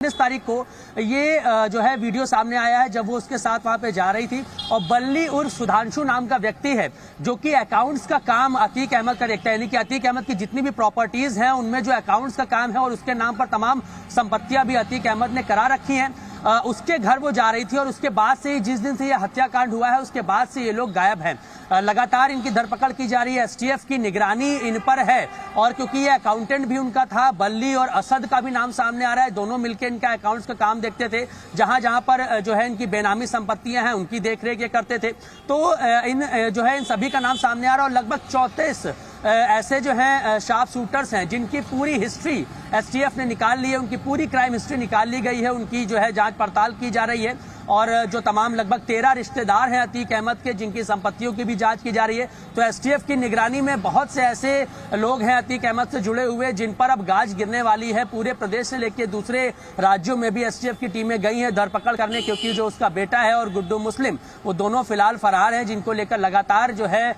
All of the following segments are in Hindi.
इस तारीख को ये जो है वीडियो सामने आया है जब वो उसके साथ वहां पे जा रही थी और बल्ली उर्फ सुधांशु नाम का व्यक्ति है जो कि अकाउंट्स का काम अतीक अहमद का देखता है। यानी कि अतीक अहमद की जितनी भी प्रॉपर्टीज हैं उनमें जो अकाउंट्स का काम है और उसके नाम पर तमाम संपत्तियां भी अतीक अहमद ने करा रखी हैं। उसके घर वो जा रही थी और उसके बाद से जिस दिन से ये हत्याकांड हुआ है उसके बाद से ये लोग गायब हैं। लगातार इनकी धरपकड़ की जा रही है, एसटीएफ की निगरानी इन पर है और क्योंकि ये अकाउंटेंट भी उनका था, बल्ली और असद का भी नाम सामने आ रहा है, दोनों मिलकर इनका अकाउंट्स का काम देखते थे। जहां जहां पर जो है इनकी बेनामी संपत्तियां हैं उनकी देखरेख ये करते थे। तो इन जो है इन सभी का नाम सामने आ रहा है और लगभग 34 ऐसे जो हैं शार्प शूटर्स हैं जिनकी पूरी हिस्ट्री एसटीएफ ने निकाल ली है, उनकी पूरी क्राइम हिस्ट्री निकाल ली गई है, उनकी जो है जांच पड़ताल की जा रही है और जो तमाम लगभग 13 रिश्तेदार हैं अतीक अहमद के जिनकी संपत्तियों की भी जांच की जा रही है। तो एसटीएफ की निगरानी में बहुत से ऐसे लोग हैं अतीक अहमद से जुड़े हुए जिन पर अब गाज गिरने वाली है। पूरे प्रदेश से लेकर दूसरे राज्यों में भी एसटीएफ की टीमें गई हैं धरपकड़ करने, क्योंकि जो उसका बेटा है और गुड्डू मुस्लिम वो दोनों फिलहाल फरार हैं, जिनको लेकर लगातार जो है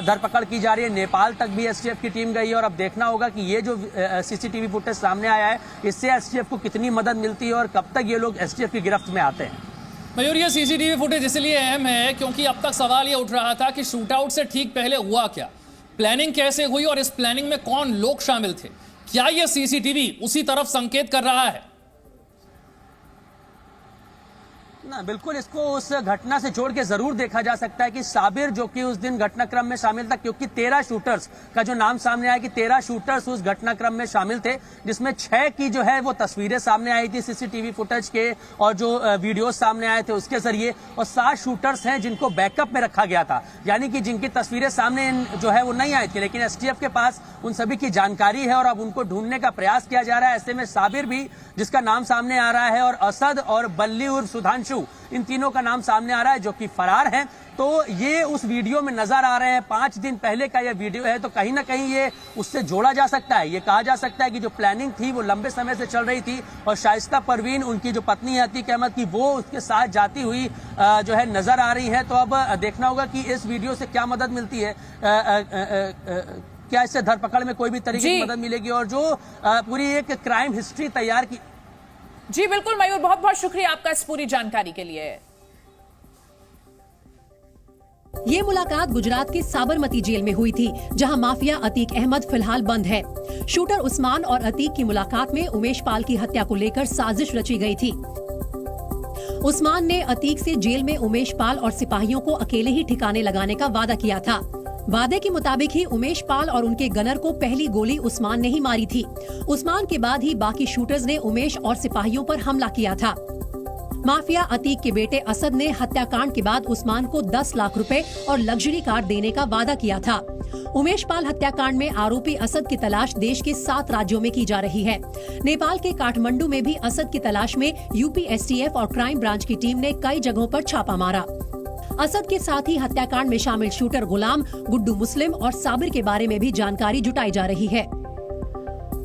धरपकड़ की जा रही है। नेपाल तक भी एसटीएफ की टीम गई है और अब देखना होगा कि ये जो सीसीटीवी फुटेज सामने आया है इससे एसटीएफ को कितनी मदद मिलती है और कब तक ये लोग एसटीएफ की गिरफ्त में आते हैं। मयूर, ये सीसीटीवी फुटेज इसलिए अहम है क्योंकि अब तक सवाल ये उठ रहा था कि शूट आउट से ठीक पहले हुआ क्या, प्लानिंग कैसे हुई और इस प्लानिंग में कौन लोग शामिल थे। क्या ये सीसीटीवी उसी तरफ संकेत कर रहा है? ना बिल्कुल, इसको उस घटना से जोड़ के जरूर देखा जा सकता है कि साबिर जो कि उस दिन घटनाक्रम में शामिल था, क्योंकि 13 शूटर्स का जो नाम सामने आया कि 13 शूटर्स उस घटनाक्रम में शामिल थे, जिसमें 6 की जो है वो तस्वीरें सामने आई थी सीसीटीवी फुटेज के और जो वीडियो सामने आए थे उसके जरिए, और 7 शूटर्स हैं जिनको बैकअप में रखा गया था, यानी कि जिनकी तस्वीरें सामने जो है वो नहीं आई थी, लेकिन एसटीएफ के पास उन सभी की जानकारी है और अब उनको ढूंढने का प्रयास किया जा रहा है। ऐसे में साबिर भी जिसका नाम सामने आ रहा है और असद और बल्ली उर्फ सुधांशु इन तीनों का नाम सामने आ रहा है जो कि फरार हैं। तो ये उस वीडियो में नजर आ रहे हैं, 5 दिन पहले का ये वीडियो है, तो कहीं ना कहीं ये उससे जोड़ा जा सकता है। ये कहा जा सकता है कि जो प्लानिंग थी वो लंबे समय से चल रही थी और शाइस्ता परवीन उनकी जो पत्नी है अतीक अहमद की वो उसके साथ जाती हुई जो है नजर आ रही है। तो अब देखना होगा कि इस वीडियो से क्या मदद मिलती है, क्या इससे धरपकड़ में कोई भी तरीके की मदद मिलेगी और जो पूरी एक क्राइम हिस्ट्री तैयार की। जी बिल्कुल मयूर, बहुत बहुत शुक्रिया आपका इस पूरी जानकारी के लिए। ये मुलाकात गुजरात की साबरमती जेल में हुई थी, जहां माफिया अतीक अहमद फिलहाल बंद है। शूटर उस्मान और अतीक की मुलाकात में उमेश पाल की हत्या को लेकर साजिश रची गई थी। उस्मान ने अतीक से जेल में उमेश पाल और सिपाहियों को अकेले ही ठिकाने लगाने का वादा किया था। वादे के मुताबिक ही उमेश पाल और उनके गनर को पहली गोली उस्मान ने ही मारी थी। उस्मान के बाद ही बाकी शूटर्स ने उमेश और सिपाहियों पर हमला किया था। माफिया अतीक के बेटे असद ने हत्याकांड के बाद उस्मान को 10 लाख रुपए और लग्जरी कार देने का वादा किया था। उमेश पाल हत्याकांड में आरोपी असद की तलाश देश के 7 राज्यों में की जा रही है। नेपाल के काठमांडू में भी असद की तलाश में यूपी एसटीएफ और क्राइम ब्रांच की टीम ने कई जगहों पर छापा मारा। असद के साथ ही हत्याकांड में शामिल शूटर गुलाम, गुड्डू मुस्लिम और साबिर के बारे में भी जानकारी जुटाई जा रही है।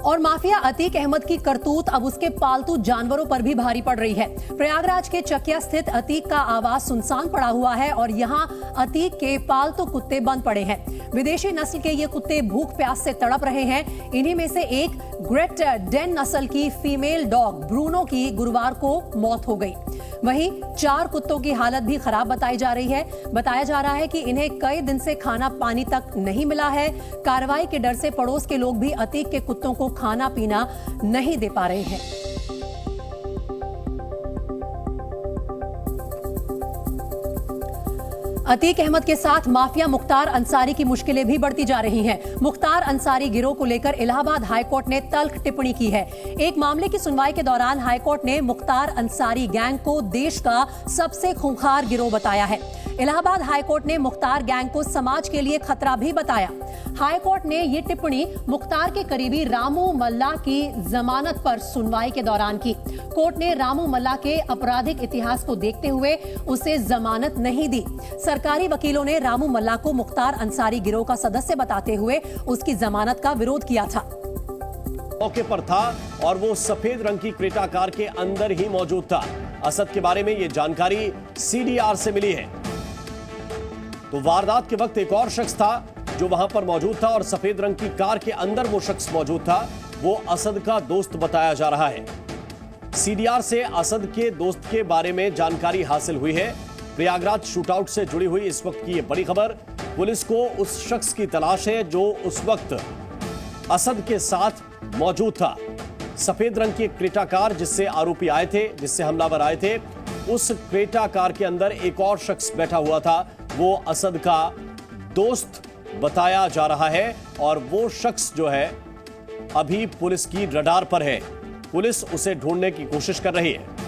और माफिया अतीक अहमद की करतूत अब उसके पालतू जानवरों पर भी भारी पड़ रही है। प्रयागराज के चकिया स्थित अतीक का आवास सुनसान पड़ा हुआ है और यहाँ अतीक के पालतू कुत्ते बंद पड़े हैं। विदेशी नस्ल के ये कुत्ते भूख प्यास से तड़प रहे हैं। इन्हीं में से एक ग्रेट डेन नस्ल की फीमेल डॉग ब्रूनो की गुरुवार को मौत हो गई। वहीं 4 कुत्तों की हालत भी खराब बताई जा रही है। बताया जा रहा है कि इन्हें कई दिन से खाना पानी तक नहीं मिला है। कार्रवाई के डर से पड़ोस के लोग भी अतीक के कुत्तों को खाना पीना नहीं दे पा रहे हैं। अतीक अहमद के साथ माफिया मुख्तार अंसारी की मुश्किलें भी बढ़ती जा रही हैं। मुख्तार अंसारी गिरोह को लेकर इलाहाबाद हाईकोर्ट ने तल्ख टिप्पणी की है। एक मामले की सुनवाई के दौरान हाईकोर्ट ने मुख्तार अंसारी गैंग को देश का सबसे खूंखार गिरोह बताया है। इलाहाबाद हाईकोर्ट ने मुख्तार गैंग को समाज के लिए खतरा भी बताया। हाईकोर्ट ने ये टिप्पणी मुख्तार के करीबी रामू मल्ला की जमानत पर सुनवाई के दौरान की। कोर्ट ने रामू मल्ला के आपराधिक इतिहास को देखते हुए उसे जमानत नहीं दी। सरकारी वकीलों ने रामू मल्ला को मुख्तार अंसारी गिरोह का सदस्य बताते हुए उसकी जमानत का विरोध किया था। मौके पर था और वो सफेद रंग की क्रेटा कार के अंदर ही मौजूद था। असद के बारे में ये जानकारी सीडीआर से मिली है। तो वारदात के वक्त एक और शख्स था जो वहां पर मौजूद था और सफेद रंग की कार के अंदर वो शख्स मौजूद था। वो असद का दोस्त बताया जा रहा है। सीडीआर से असद के दोस्त के बारे में जानकारी हासिल हुई है। प्रयागराज शूटआउट से जुड़ी हुई इस वक्त की ये बड़ी खबर। पुलिस को उस शख्स की तलाश है जो उस वक्त असद के साथ मौजूद था। सफेद रंग की एक क्रेटा कार जिससे आरोपी आए थे, जिससे हमलावर आए थे, उस क्रेटा कार के अंदर एक और शख्स बैठा हुआ था। वो असद का दोस्त बताया जा रहा है और वो शख्स जो है अभी पुलिस की रडार पर है। पुलिस उसे ढूंढने की कोशिश कर रही है।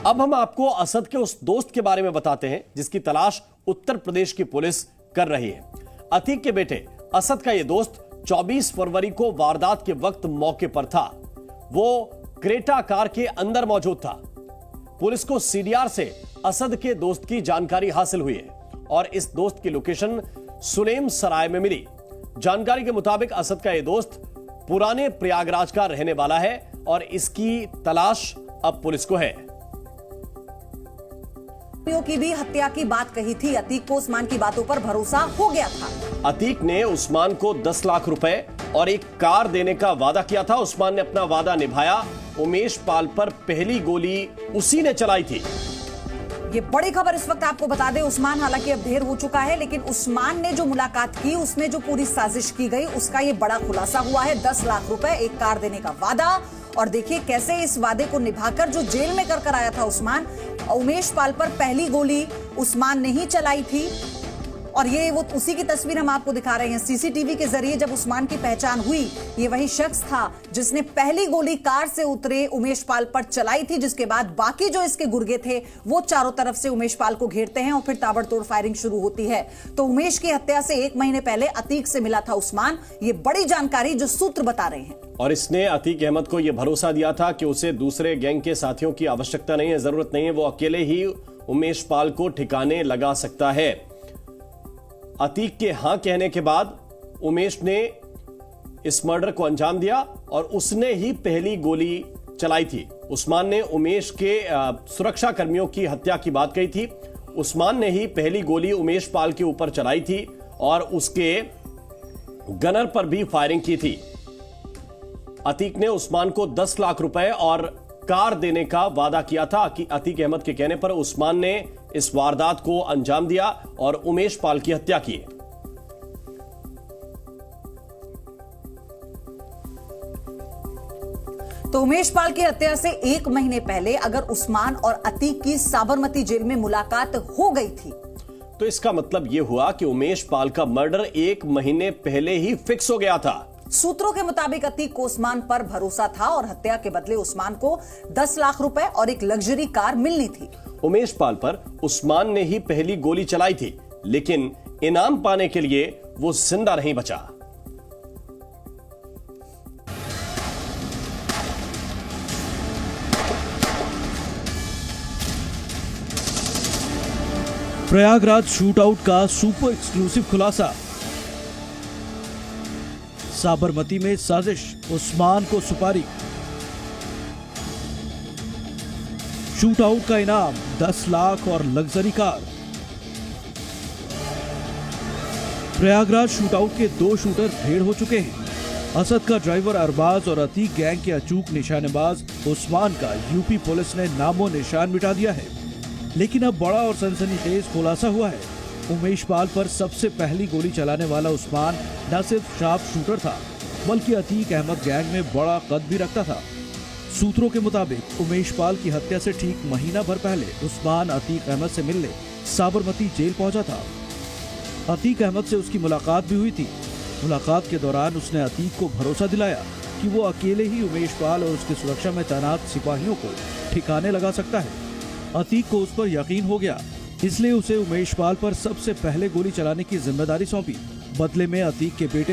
अब हम आपको असद के उस दोस्त के बारे में बताते हैं जिसकी तलाश उत्तर प्रदेश की पुलिस कर रही है। अतीक के बेटे असद का यह दोस्त 24 फरवरी को वारदात के वक्त मौके पर था। वो क्रेटा कार के अंदर मौजूद था। पुलिस को सीडीआर से असद के दोस्त की जानकारी हासिल हुई है और इस दोस्त की लोकेशन सुलेम सराय में मिली। जानकारी के मुताबिक असद का यह दोस्त पुराने प्रयागराज का रहने वाला है और इसकी तलाश अब पुलिस को है। की भी हत्या की बात कही थी। अतीक को उस्मान की बातों पर भरोसा हो गया था। अतीक ने उस्मान को 10 लाख रुपए और एक कार देने का वादा किया था। उस्मान ने अपना वादा निभाया। उमेश पाल पर पहली गोली उसी ने चलाई थी। ये बड़ी खबर इस वक्त आपको बता दें। उस्मान हालांकि अब ढेर हो चुका है, लेकिन उस्मान ने जो मुलाकात की, उसमें जो पूरी साजिश की गई, उसका ये बड़ा खुलासा हुआ है। 10 लाख रुपए, एक कार देने का वादा, और देखिए कैसे इस वादे को निभाकर जो जेल में कर आया था उस्मान, उमेश पाल पर पहली गोली उस्मान ने ही चलाई थी। और ये वो उसी की तस्वीर हम आपको दिखा रहे हैं। सीसीटीवी के जरिए जब उस्मान की पहचान हुई, ये वही शख्स था जिसने पहली गोली कार से उतरे उमेश पाल पर चलाई थी, जिसके बाद बाकी जो इसके गुर्गे थे वो चारों तरफ से उमेश पाल को घेरते हैं और फिर ताबड़तोड़ फायरिंग शुरू होती है। तो उमेश की हत्या से 1 महीने पहले अतीक से मिला था उस्मान। ये बड़ी जानकारी जो सूत्र बता रहे हैं। और इसने अतीक अहमद को यह भरोसा दिया था कि उसे दूसरे गैंग के साथियों की आवश्यकता नहीं है, जरूरत नहीं है, वो अकेले ही उमेश पाल को ठिकाने लगा सकता है। अतीक के हां कहने के बाद उमेश ने इस मर्डर को अंजाम दिया और उसने ही पहली गोली चलाई थी। उस्मान ने उमेश के सुरक्षा कर्मियों की हत्या की बात कही थी। उस्मान ने ही पहली गोली उमेश पाल के ऊपर चलाई थी और उसके गनर पर भी फायरिंग की थी। अतीक ने उस्मान को 10 लाख रुपए और कार देने का वादा किया था कि अतीक अहमद के कहने पर उस्मान ने इस वारदात को अंजाम दिया और उमेश पाल की हत्या की। तो उमेश पाल की हत्या से 1 महीने पहले अगर उस्मान और अतीक की साबरमती जेल में मुलाकात हो गई थी, तो इसका मतलब यह हुआ कि उमेश पाल का मर्डर 1 महीने पहले ही फिक्स हो गया था। सूत्रों के मुताबिक अतीक को उस्मान पर भरोसा था और हत्या के बदले उस्मान को 10 लाख रुपए और एक लग्जरी कार मिलनी थी। उमेश पाल पर उस्मान ने ही पहली गोली चलाई थी, लेकिन इनाम पाने के लिए वो जिंदा नहीं बचा। प्रयागराज शूटआउट का सुपर एक्सक्लूसिव खुलासा। साबरमती में साजिश, उस्मान को सुपारी। शूटआउट का इनाम 10 लाख और लग्जरी कार। प्रयागराज शूटआउट के 2 शूटर ढेर हो चुके हैं। असद का ड्राइवर अरबाज और अतीक गैंग के अचूक निशानेबाज उस्मान का यूपी पुलिस ने नामो निशान मिटा दिया है। लेकिन अब बड़ा और सनसनीखेज खुलासा हुआ है। उमेश पाल पर सबसे पहली गोली चलाने वाला उस्मान न सिर्फ शार्प शूटर था, बल्कि अतीक अहमद गैंग में बड़ा कद भी रखता था। सूत्रों के मुताबिक उमेश पाल की हत्या से ठीक महीना भर पहले उस्मान अतीक अहमद से मिलने साबरमती जेल पहुंचा था। अतीक अहमद से उसकी मुलाकात भी हुई थी। मुलाकात के दौरान उसने अतीक को भरोसा दिलाया कि वो अकेले ही उमेश पाल और उसकी सुरक्षा में तैनात सिपाहियों को ठिकाने लगा सकता है। अतीक को उस पर यकीन हो गया, इसलिए उसे उमेश पाल पर सबसे पहले गोली चलाने की जिम्मेदारी सौंपी। बदले में अतीक के बेटे